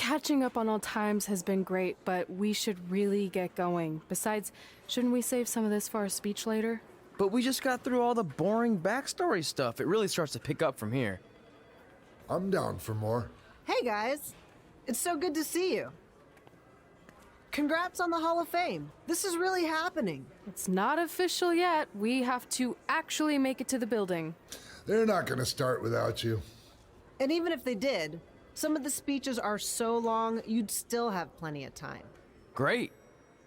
Catching up on old times has been great, but we should really get going. Besides, shouldn't we save some of this for our speech later? But we just got through all the boring backstory stuff. It really starts to pick up from here. I'm down for more. Hey guys, it's so good to see you. Congrats on the Hall of Fame. This is really happening. It's not official yet. We have to actually make it to the building. They're not gonna start without you. And even if they did, some of the speeches are so long, you'd still have plenty of time. Great.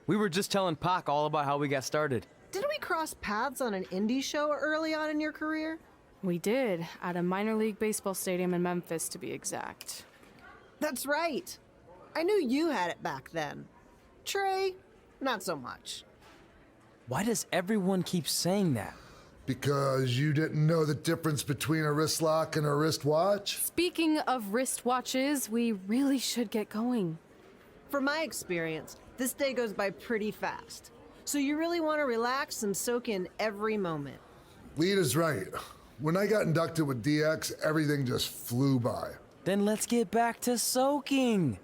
We were just telling Pac all about how we got started. Didn't we cross paths on an indie show early on in your career? We did, at a minor league baseball stadium in Memphis, to be exact. That's right. I knew you had it back then. Trey, not so much. Why does everyone keep saying that? Because you didn't know the difference between a wrist lock and a wristwatch? Speaking of wristwatches, we really should get going. From my experience, this day goes by pretty fast. So you really want to relax and soak in every moment. Lita's right. When I got inducted with DX, everything just flew by. Then let's get back to soaking.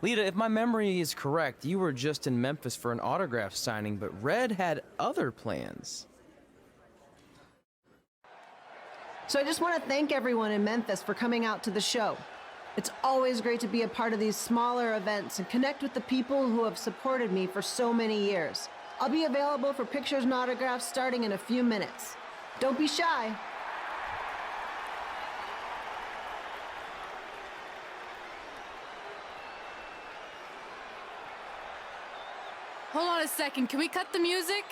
Lita, if my memory is correct, you were just in Memphis for an autograph signing, but Red had other plans. So I just want to thank everyone in Memphis for coming out to the show. It's always great to be a part of these smaller events and connect with the people who have supported me for so many years. I'll be available for pictures and autographs starting in a few minutes. Don't be shy. Hold on a second, can we cut the music?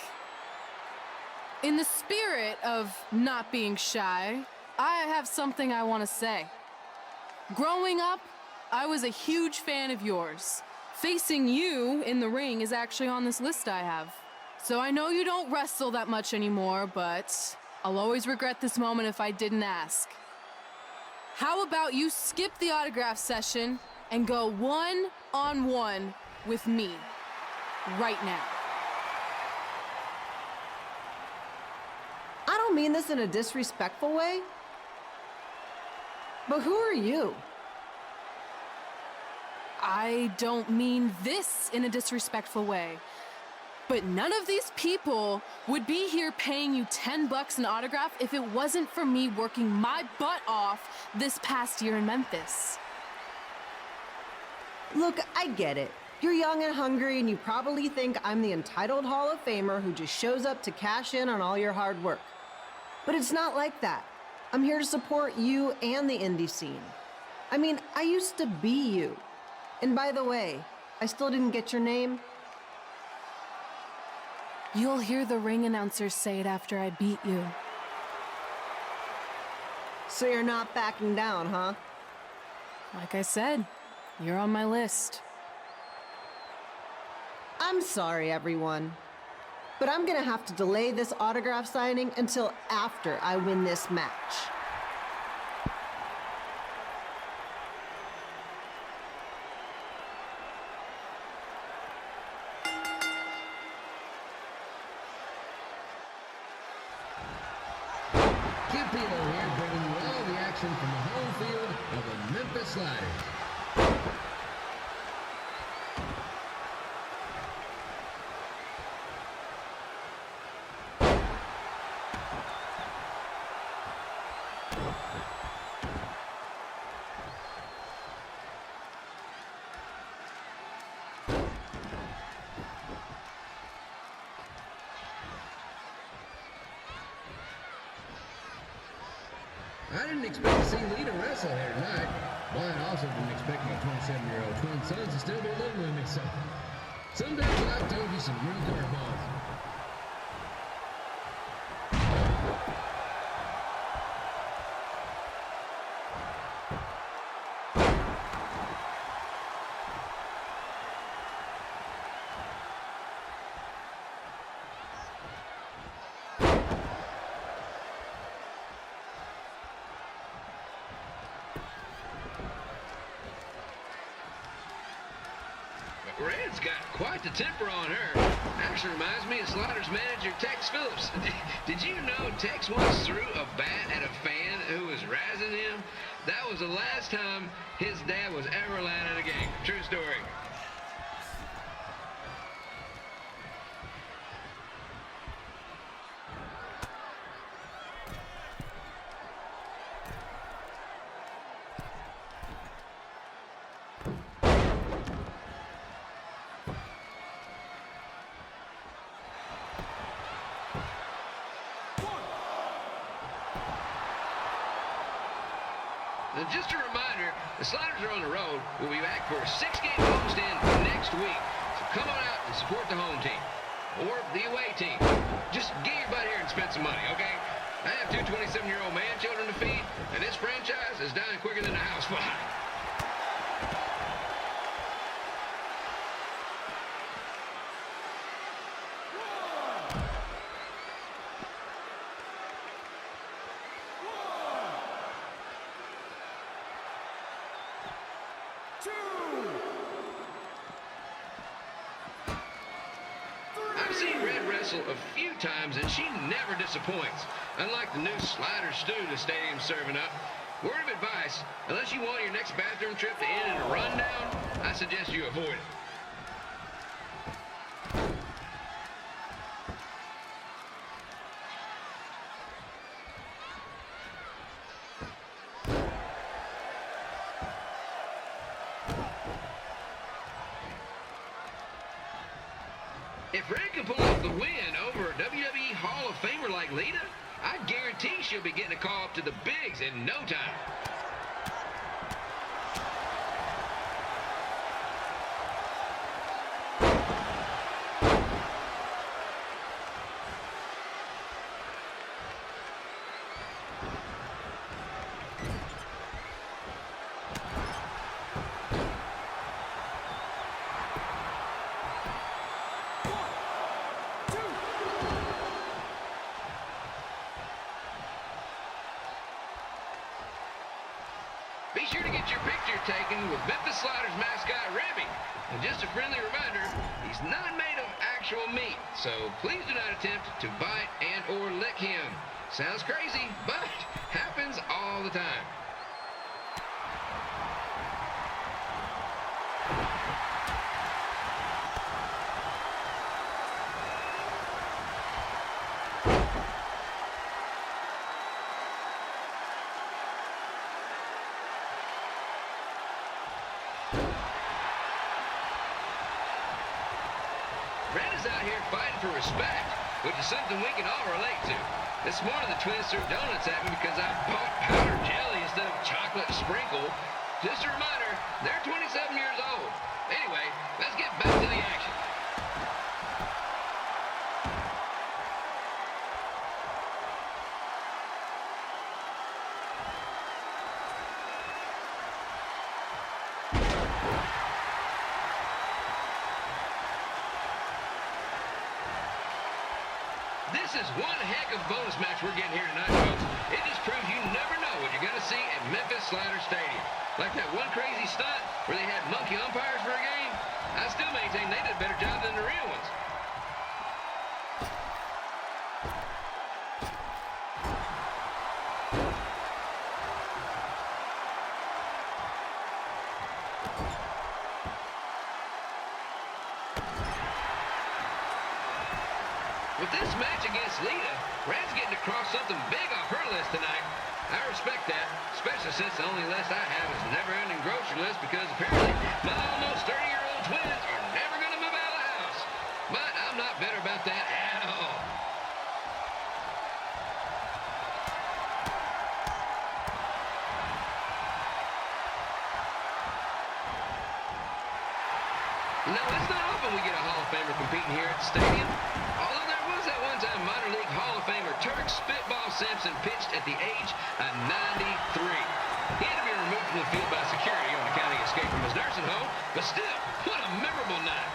In the spirit of not being shy, I have something I want to say. Growing up, I was a huge fan of yours. Facing you in the ring is actually on this list I have. So I know you don't wrestle that much anymore, but I'll always regret this moment if I didn't ask. How about you skip the autograph session and go one-on-one with me right now? I don't mean this in a disrespectful way, but who are you? I don't mean this in a disrespectful way, but none of these people would be here paying you $10 an autograph if it wasn't for me working my butt off this past year in Memphis. Look, I get it. You're young and hungry, and you probably think I'm the entitled Hall of Famer who just shows up to cash in on all your hard work. But it's not like that. I'm here to support you and the indie scene. I mean, I used to be you. And by the way, I still didn't get your name. You'll hear the ring announcer say it after I beat you. So you're not backing down, huh? Like I said, you're on my list. I'm sorry, everyone. But I'm gonna have to delay this autograph signing until after I win this match. Kid Pino here, bringing you all the action from the home field of the Memphis Sliders. I didn't expect to see Lita wrestle here tonight. But I also didn't expect my 27-year-old twin sons to still be living with me, so some days life throws you some real curveballs. Red's got quite the temper on her. Actually reminds me of Sliders manager Tex Phillips. Did you know Tex once threw a bat at a fan who was razzing him? That was the last time his dad was ever allowed at a game. True just a reminder, the Sliders are on the road. We'll be back for a 6-game homestand next week. So come on out and support the home team. Or the away team. Just get your butt here and spend some money, okay? I have two 27-year-old man-children to feed, and this franchise is dying quicker than a house fire. I've seen Red wrestle a few times, and she never disappoints. Unlike the new slider stew the stadium's serving up. Word of advice, unless you want your next bathroom trip to end in a rundown, I suggest you avoid it. If Red can pull off the win over a WWE Hall of Famer like Lita, I guarantee she'll be getting a call up to the bigs in no time. Be sure to get your picture taken with Memphis Sliders mascot, Rebby. And just a friendly reminder, he's not made of actual meat, so please do not attempt to bite and or lick him. Sounds crazy, but happens all the time. Red is out here fighting for respect, which is something we can all relate to. This morning the twins threw donuts at me because I bought powdered jelly instead of chocolate sprinkle. Just a reminder, they're 27 years old. Anyway, let's get back to the action. This is one heck of a bonus match we're getting here tonight, folks. It just proves you never know what you're going to see at Memphis Slider Stadium. Like that one crazy stunt where they had monkey umpires for a game. I still maintain they did a better job than the real ones. With this match against Lita, Red's getting to cross something big off her list tonight. I respect that, especially since the only list I have is a never-ending grocery list because apparently my almost 30-year-old twins are never going to move out of the house. But I'm not bitter about that at all. Now, it's not often we get a Hall of Famer competing here at the stadium. Although there was that one-time minor league Hall of Famer Turk Spitball Simpson pitched at the age of 93. He had to be removed from the field by security on account of escape from his nursing home, but still, what a memorable night.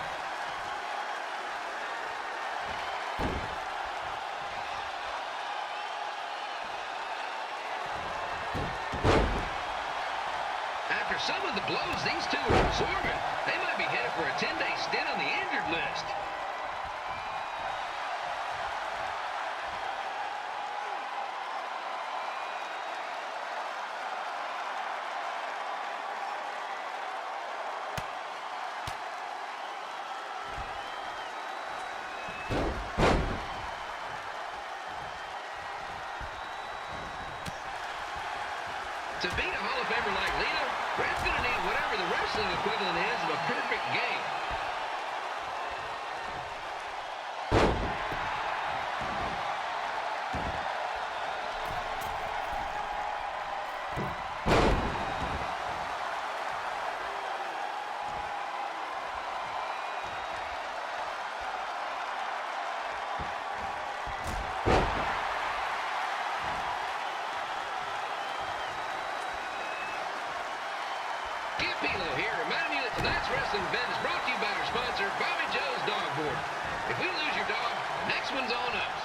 After some of the blows these two are absorbing, they might be headed for a 10-day stint on the injured list. To beat a Hall of Famer like Lita, Red's going to need whatever the wrestling equivalent is of a perfect game. Skip Hilo here, reminding you that tonight's wrestling event is brought to you by our sponsor, Bobby Joe's Dog Board. If we lose your dog, the next one's on us.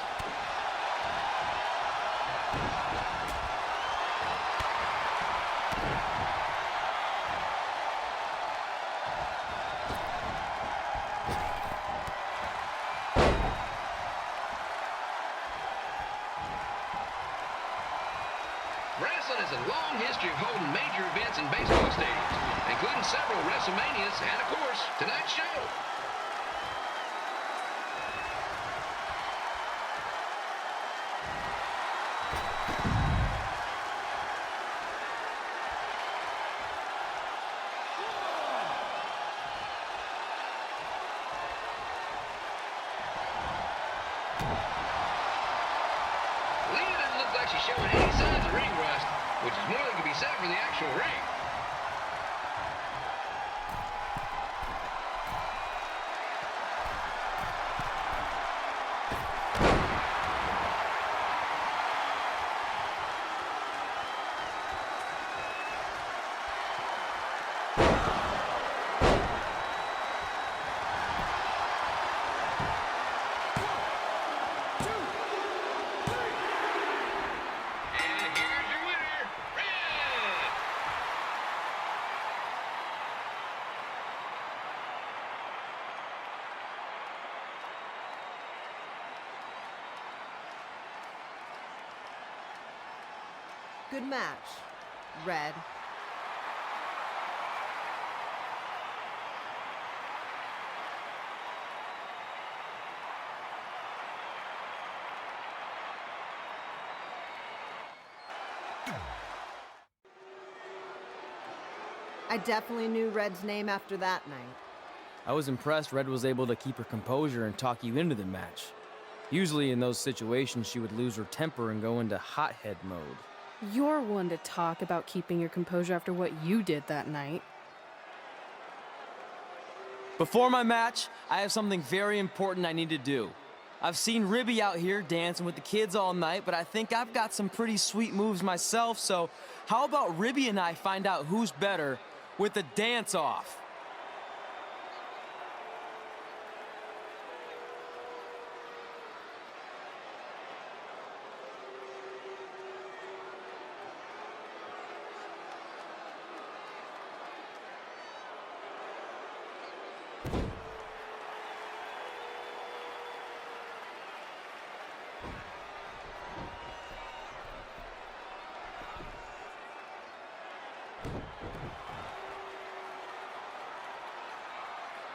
Wrestling has a long history of holding major events in baseball stadiums, including several WrestleManias and, of course, tonight's show. Leah doesn't look like she's showing any signs of ring rust, which is more than can be said for the actual ring. And here's your winner, Red! Good match, Red. I definitely knew Red's name after that night. I was impressed Red was able to keep her composure and talk you into the match. Usually in those situations, she would lose her temper and go into hothead mode. You're one to talk about keeping your composure after what you did that night. Before my match, I have something very important I need to do. I've seen Ribby out here dancing with the kids all night, but I think I've got some pretty sweet moves myself, so how about Ribby and I find out who's better with the dance-off?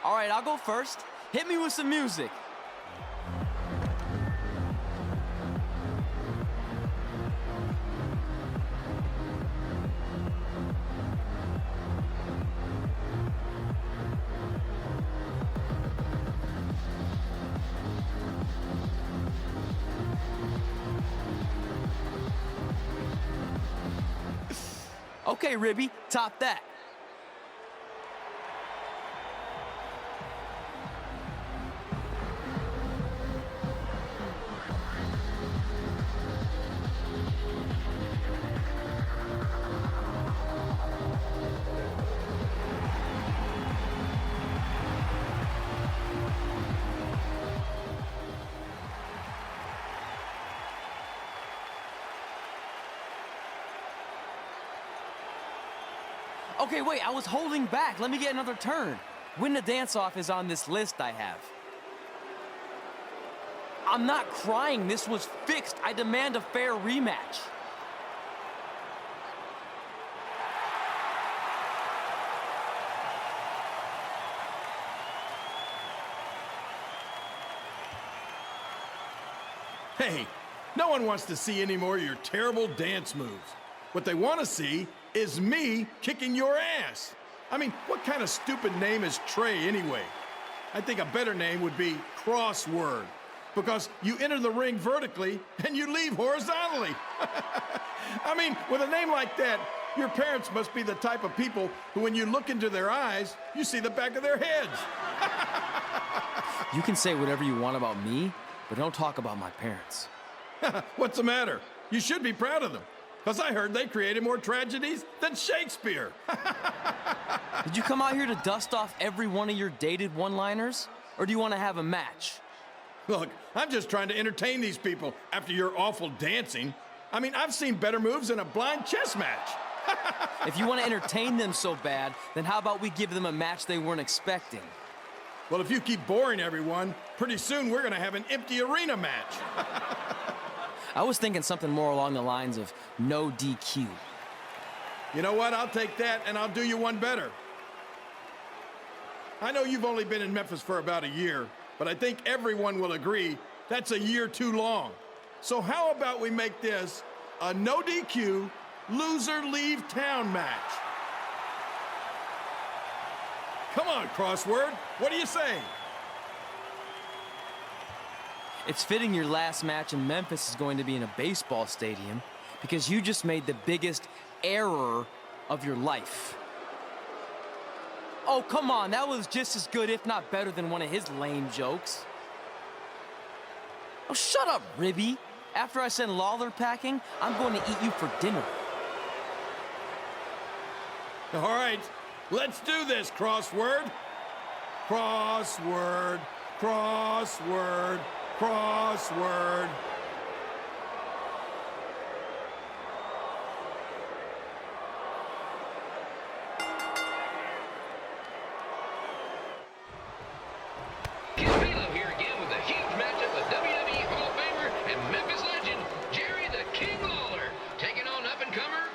All right, I'll go first. Hit me with some music. Okay, Ribby, top that. Okay, wait, I was holding back. Let me get another turn. Win the dance-off is on this list I have. I'm not crying. This was fixed. I demand a fair rematch. Hey, no one wants to see any more of your terrible dance moves. What they want to see is me kicking your ass. I mean, what kind of stupid name is Trey anyway? I think a better name would be Crossword, because you enter the ring vertically and you leave horizontally. I mean, with a name like that, your parents must be the type of people who, when you look into their eyes, you see the back of their heads. You can say whatever you want about me, but don't talk about my parents. What's the matter? You should be proud of them, because I heard they created more tragedies than Shakespeare. Did you come out here to dust off every one of your dated one-liners? Or do you want to have a match? Look, I'm just trying to entertain these people after your awful dancing. I mean, I've seen better moves in a blind chess match. If you want to entertain them so bad, then how about we give them a match they weren't expecting? Well, if you keep boring everyone, pretty soon we're going to have an empty arena match. I was thinking something more along the lines of no DQ. You know what? I'll take that, and I'll do you one better. I know you've only been in Memphis for about a year, but I think everyone will agree that's a year too long. So how about we make this a no DQ, loser leave town match? Come on, Crossword. What do you say? It's fitting your last match in Memphis is going to be in a baseball stadium because you just made the biggest error of your life. Oh, come on. That was just as good, if not better, than one of his lame jokes. Oh, shut up, Ribby. After I send Lawler packing, I'm going to eat you for dinner. All right, let's do this, Crossword. Crossword, crossword, crossword. Here again with a huge matchup of WWE Hall of Famer and Memphis legend, Jerry the King Lawler, taking on up-and-comer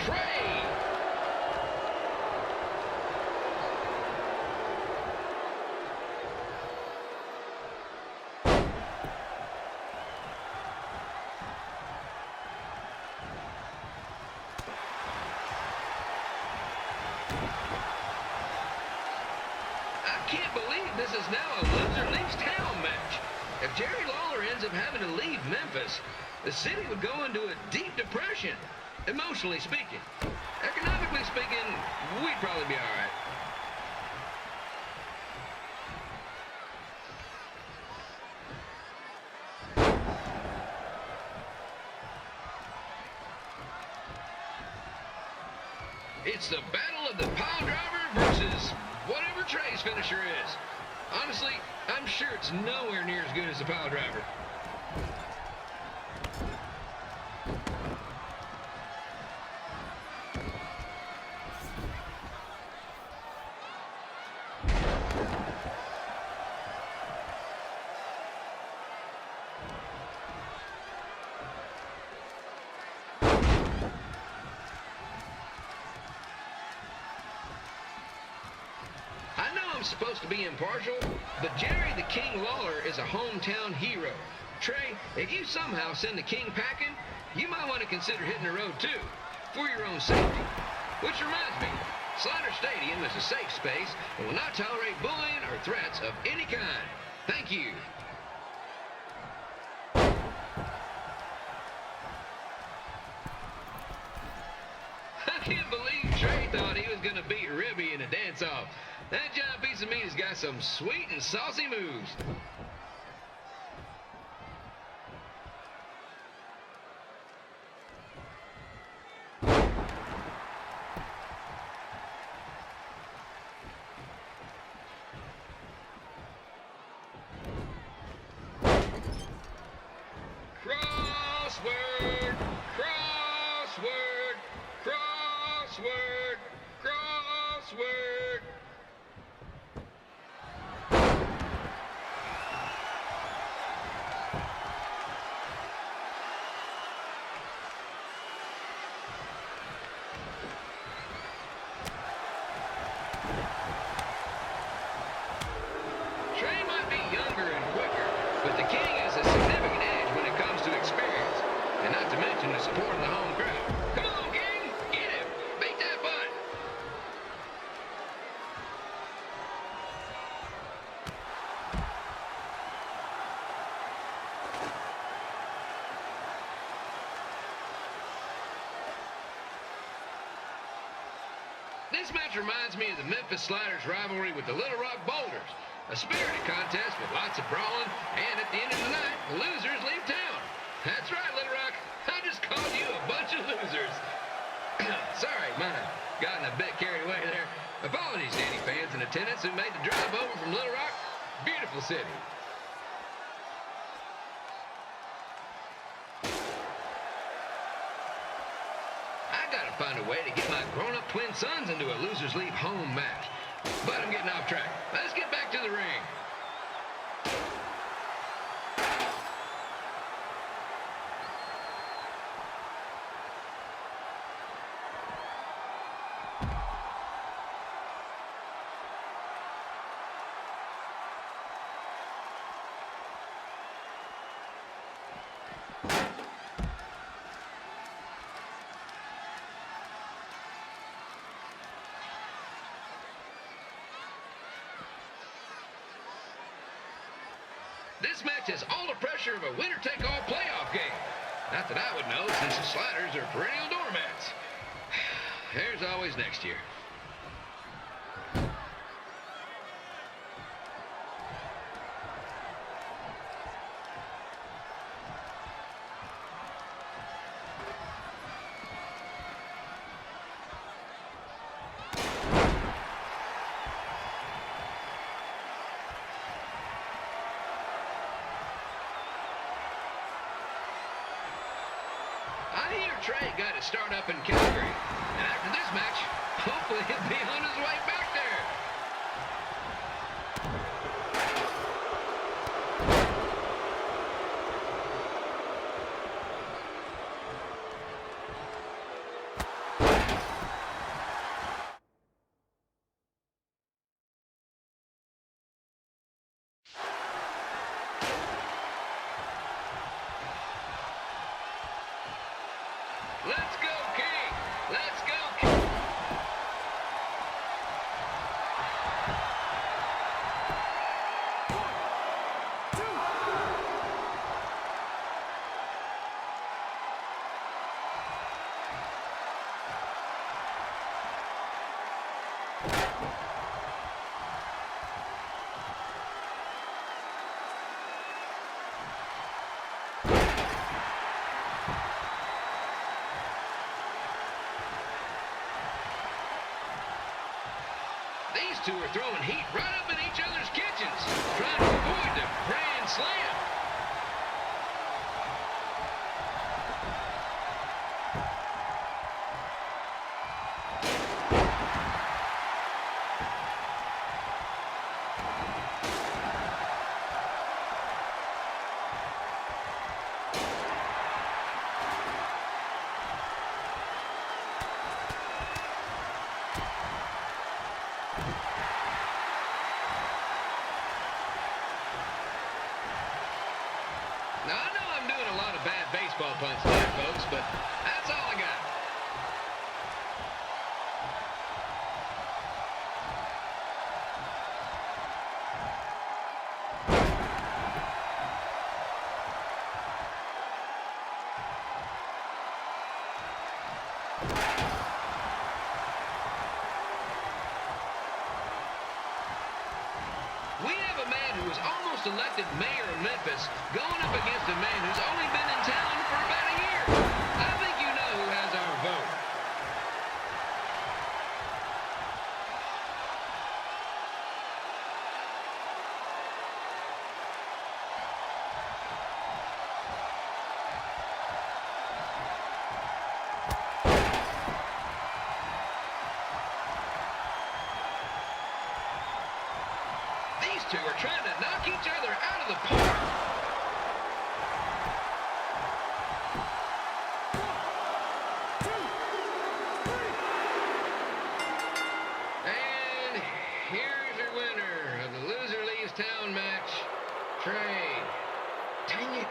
Trey. I can't believe this is now a loser leaves town match. If Jerry Lawler ends up having to leave Memphis, the city would go into a deep depression, emotionally speaking. Economically speaking, we'd probably be all right. It's the battle of the pile driver versus whatever Trey's finisher is. Honestly, I'm sure it's nowhere near as good as the pile driver. I know I'm supposed to be impartial, but Jerry the King Lawler is a hometown hero. Trey, if you somehow send the King packing, you might want to consider hitting the road too, for your own safety. Which reminds me, Slaughter Stadium is a safe space and will not tolerate bullying or threats of any kind. Thank you. I can't believe Trey thought he was going to beat Ribby in a dance-off. That giant piece of meat has got some sweet and saucy moves. Crossword, crossword, crossword, crossword. Trey might be younger and quicker, but the King has a significant edge when it comes to experience, and not to mention the support of the home crowd. Come on, King! Get him! Beat that butt! This match reminds me of the Memphis Sliders' rivalry with the Little Rock Boulders. A spirited contest with lots of brawling, and at the end of the night, the losers leave town. That's right, Little Rock. I just called you a bunch of losers. Sorry, might have gotten a bit carried away there. Apologies to any fans in attendance who made the drive over from Little Rock. Beautiful city. I gotta find a way to get my grown-up twin sons into a losers leave home match. But I'm getting off track. Let's get back to the ring. This match has all the pressure of a winner-take-all playoff game. Not that I would know, since the Sliders are perennial doormats. There's always next year. I hear Trey got his start up in Calgary. And after this match, hopefully he'll be on his way back there. Let's go, King! Let's go, King! These two are throwing heat right up in each other's kitchens, trying to avoid the grand slam. Now, I know I'm doing a lot of bad baseball puns tonight, folks, but that's all I got. We have a man who was almost elected mayor of Memphis going up against a man who's only been in town for about a year. I think you know who has our vote. These two are trying to knock each other out of the park. And here's your winner of the Loser Leaves Town match, Trey. Dang it.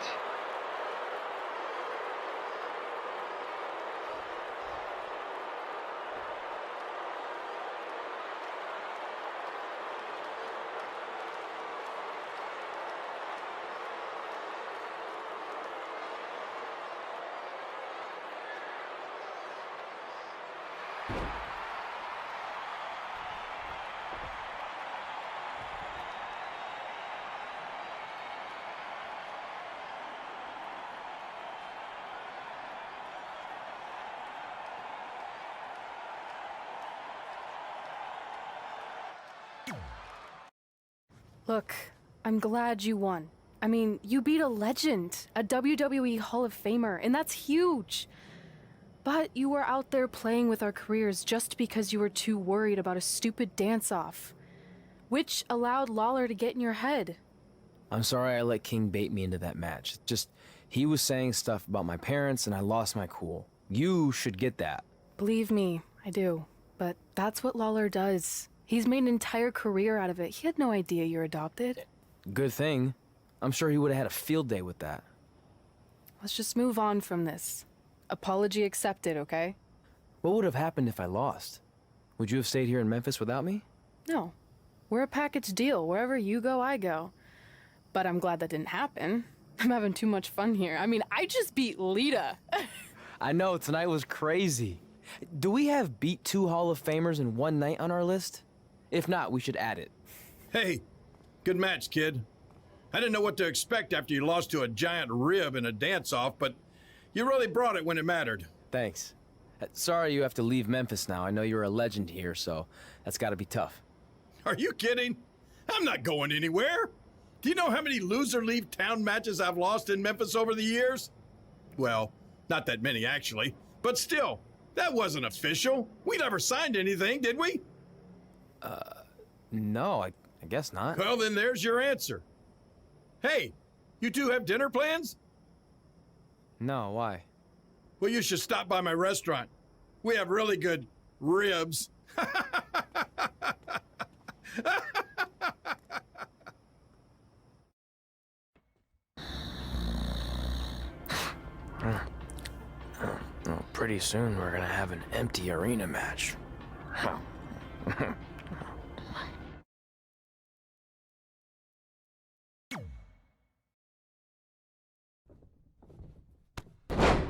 Look, I'm glad you won. I mean, you beat a legend, a WWE Hall of Famer, and that's huge. But you were out there playing with our careers just because you were too worried about a stupid dance-off, which allowed Lawler to get in your head. I'm sorry I let King bait me into that match. Just, he was saying stuff about my parents and I lost my cool. You should get that. Believe me, I do. But that's what Lawler does. He's made an entire career out of it. He had no idea you're adopted. Good thing. I'm sure he would have had a field day with that. Let's just move on from this. Apology accepted, okay? What would have happened if I lost? Would you have stayed here in Memphis without me? No. We're a package deal. Wherever you go, I go. But I'm glad that didn't happen. I'm having too much fun here. I mean, I just beat Lita. I know, tonight was crazy. Do we have beat 2 Hall of Famers in one night on our list? If not, we should add it. Hey, good match, kid. I didn't know what to expect after you lost to a giant rib in a dance-off, but you really brought it when it mattered. Thanks. Sorry you have to leave Memphis now. I know you're a legend here, so that's gotta be tough. Are you kidding? I'm not going anywhere. Do you know how many loser leave town matches I've lost in Memphis over the years? Well, not that many actually, but still, that wasn't official. We never signed anything, did we? No, I guess not. Well, then there's your answer. Hey, you two have dinner plans? No, why? Well, you should stop by my restaurant. We have really good ribs. Pretty soon we're gonna have an empty arena match.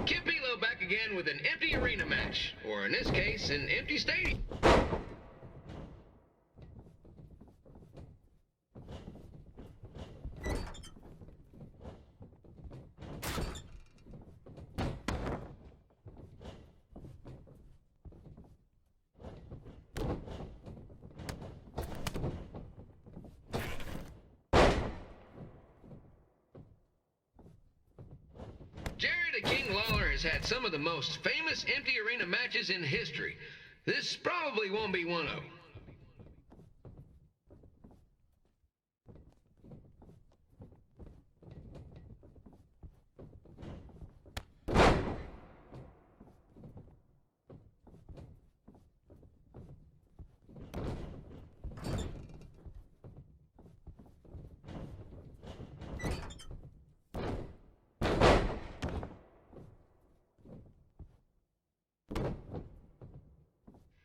Kip Belo back again with an empty arena match, or in this case, an empty stadium. Jerry the King Lawler has had some of the most famous empty arena matches in history. This probably won't be one of them.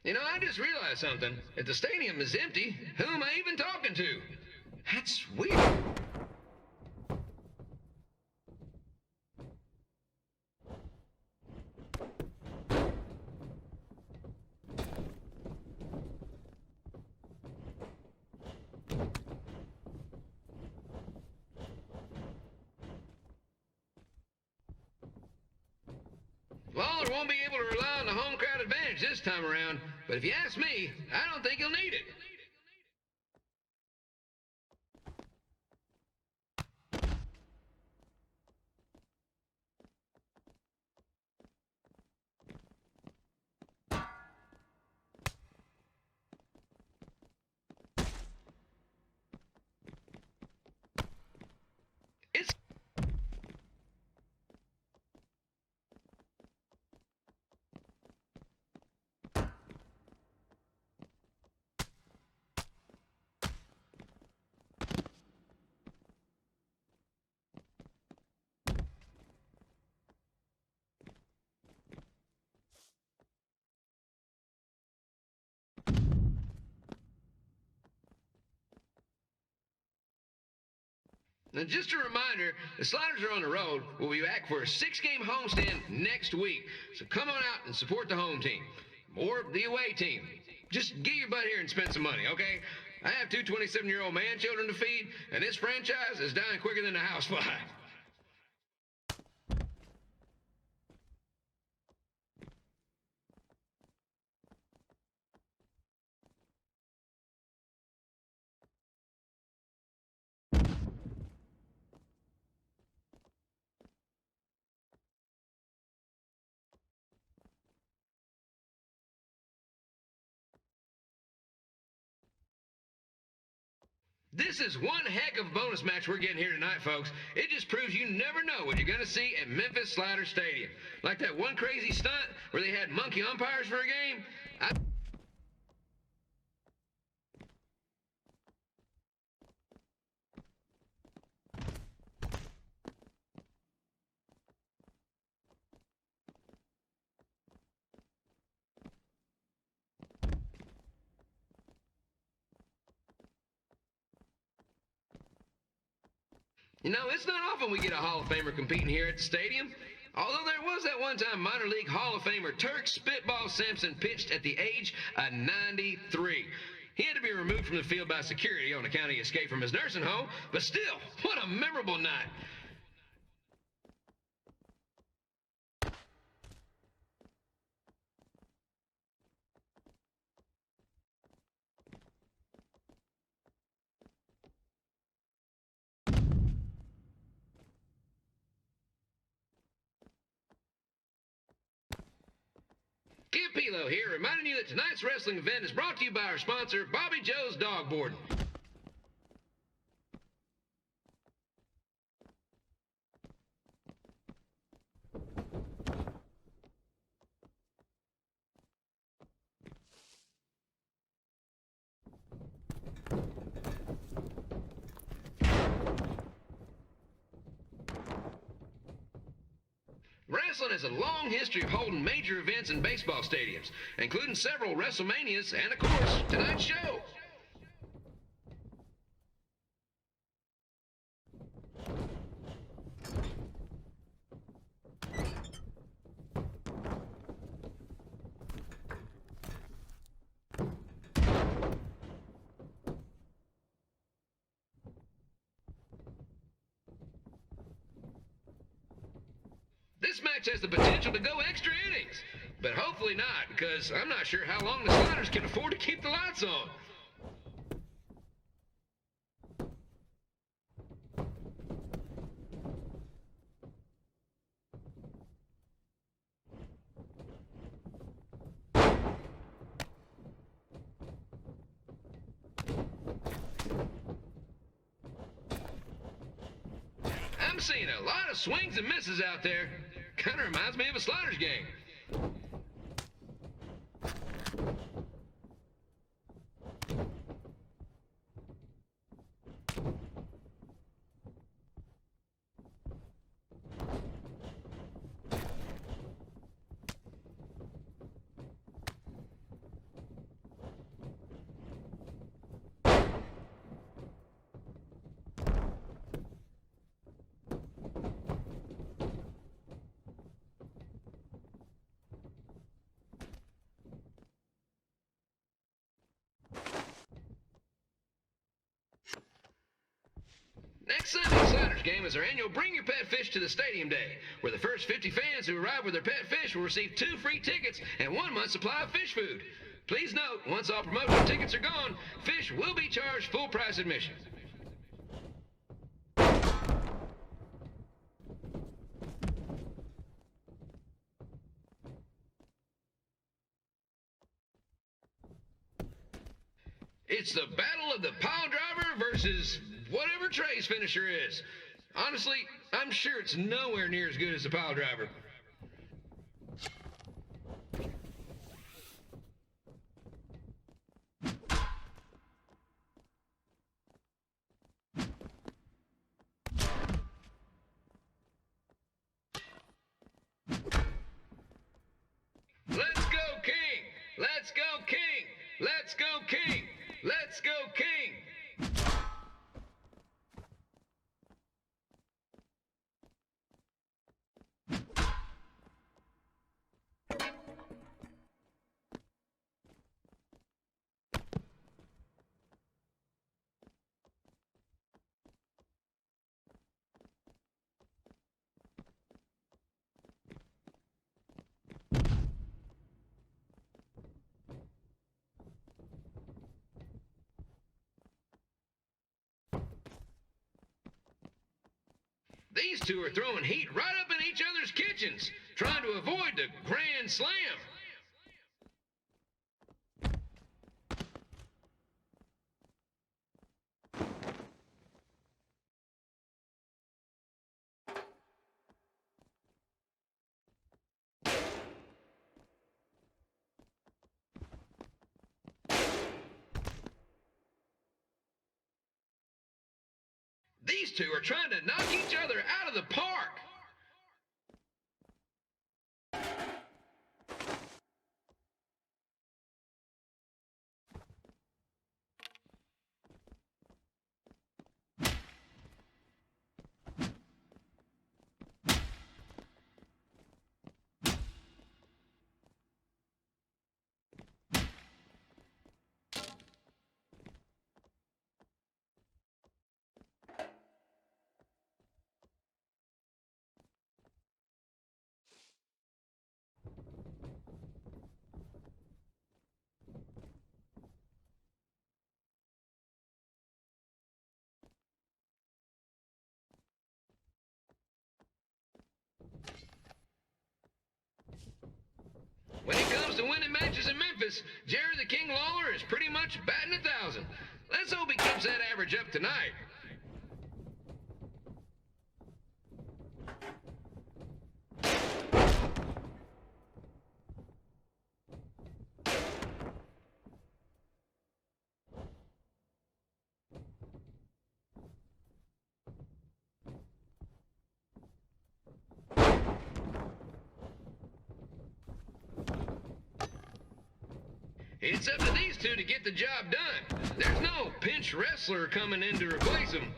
You know, I just realized something. If the stadium is empty, who am I even talking to? That's weird. Lawler won't be able to rely on the home crowd advantage this time around, but if you ask me, I don't think he'll need it. It's Now, just a reminder, the Sliders are on the road. We'll be back for a 6-game homestand next week. So come on out and support the home team. Or the away team. Just get your butt here and spend some money, okay? I have 2 27-year-old man-children to feed, and this franchise is dying quicker than a housefly. This is one heck of a bonus match we're getting here tonight, folks. It just proves you never know what you're going to see at Memphis Slider Stadium. Like that one crazy stunt where they had monkey umpires for a game. You know, it's not often we get a Hall of Famer competing here at the stadium. Although there was that one time minor league Hall of Famer Turk Spitball Sampson pitched at the age of 93. He had to be removed from the field by security on account he escaped from his nursing home, but still, what a memorable night. Kim Pilo here, reminding you that tonight's wrestling event is brought to you by our sponsor, Bobby Joe's Dog Boarding. Wrestling has a long history of holding major events in baseball stadiums, including several WrestleManias and, of course, tonight's show. This match has the potential to go extra innings, but hopefully not, because I'm not sure how long the Sliders can afford to keep the lights on. I'm seeing a lot of swings and misses out there. Kind of reminds me of a Sliders game. Next Sunday's Sliders game is our annual Bring Your Pet Fish to the Stadium Day, where the first 50 fans who arrive with their pet fish will receive 2 free tickets and 1 month's supply of fish food. Please note, once all promotional tickets are gone, fish will be charged full price admission. It's the battle of the pile driver versus whatever Trey's finisher is. Honestly, I'm sure it's nowhere near as good as the pile driver. Let's go, King! Let's go, King! Let's go, King! Let's go, King! These two are throwing heat right up in each other's kitchens, trying to avoid the Grand Slam. two are trying to knock each other out of the park. When it comes to winning matches in Memphis, Jerry the King Lawler is pretty much batting 1,000. Let's hope he keeps that average up tonight. It's up to these two to get the job done. There's no pinch wrestler coming in to replace him.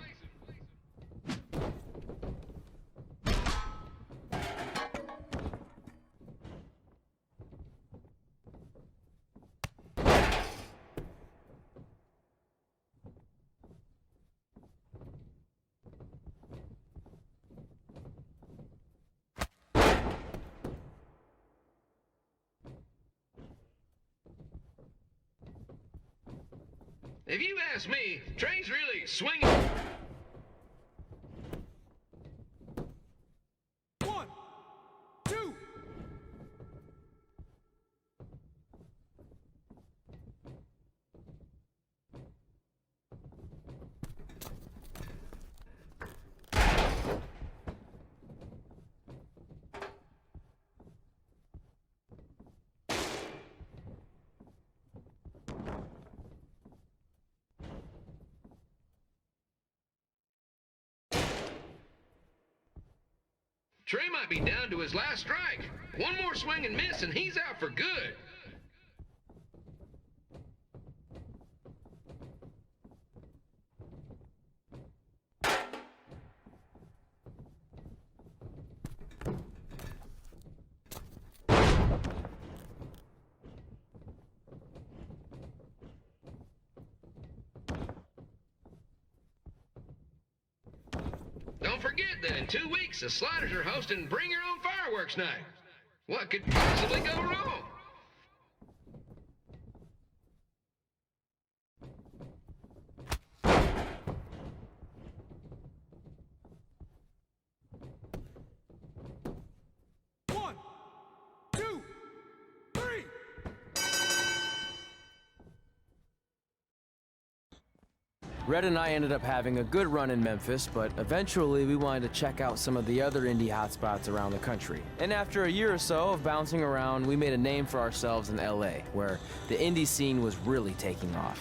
If you ask me, Trey's really swinging. One, two. Trey might be down to his last strike. One more swing and miss, and he's out for good. Don't forget that in 2 weeks, the Sliders are hosting Bring Your Own Fireworks Night. What could possibly go wrong? One, two, three. Red and I ended up having a good run in Memphis, but eventually we wanted to check out some of the other indie hotspots around the country. And after a year or so of bouncing around, we made a name for ourselves in LA, where the indie scene was really taking off.